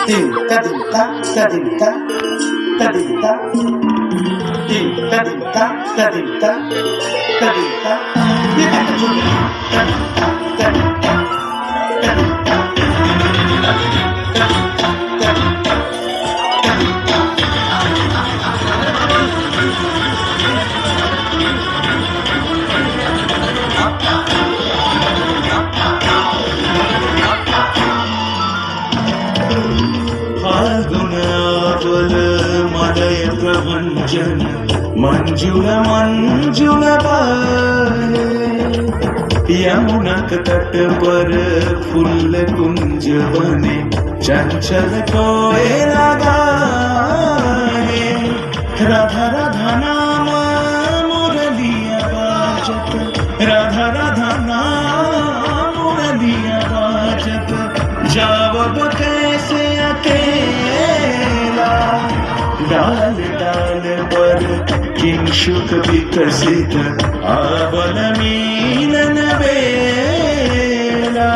Tinta dinta tadinta tadinta tinta dinta tadinta tadinta dinta tadinta tadinta फाल्गुनावल मलय प्रभंजन मंजुल मंजुल बहे यमुनक तट पर फूल कुंज बने चंचल कोयला गाहे राधा राधा नाम मुरलिया बाजत राधा राधा नाम मुरलिया बाजत जावब कैसे अकेला डाल डाल पर किंशुक विकसित आवन मीलन बेला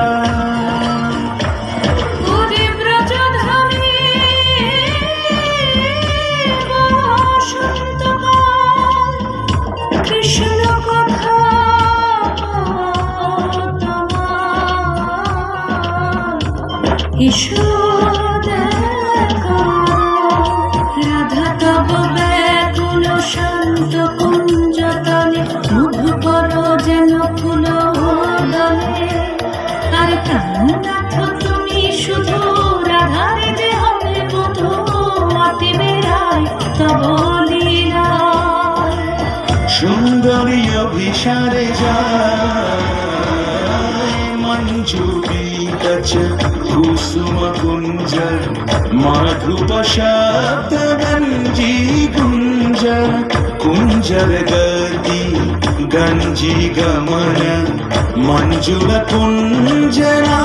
রাধা তব ব্যাকুল শান্ত কুঞ্জতলে মধু কর যেন ফুল দলে আর প্রাণনাথ তুমি শুধু রাধারে যে হবে মধু আতি বেড়ায় তব লীলা সুন্দরী অভিসারে যায় মঞ্জু বিকচ कुसुम कुंजर माधुप शब्द गंजी कुंजर कुंजर गति गंजी गमन मंजुल कुंजनारी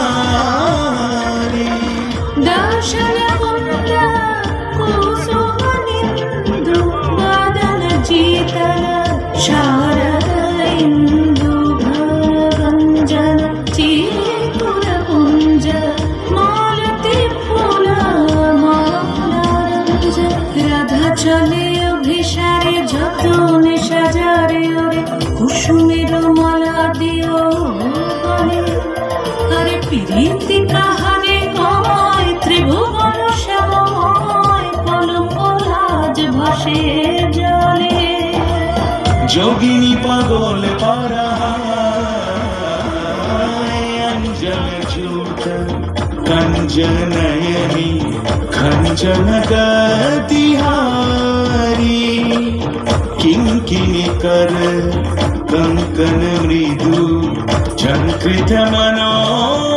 दर्शन कुंज कुसुम निंदु बदन जीतल शारद इंदु भगंजन चीकुर कुंज রাধা চলে অভিসারে যতনে সাজারে ওরে কুসুমের মালা দিও বলে আরে প্রীতি কাহারে কয় ত্রিভুবন শ্যামময় কলঙ্ক লাজ ভাসে জলে যোগিনী পাগল পারা अंजन झूठ कंजन नयनी खंजन गतिहारी किंकिनी कर कंकन मृदु झंकृत मनो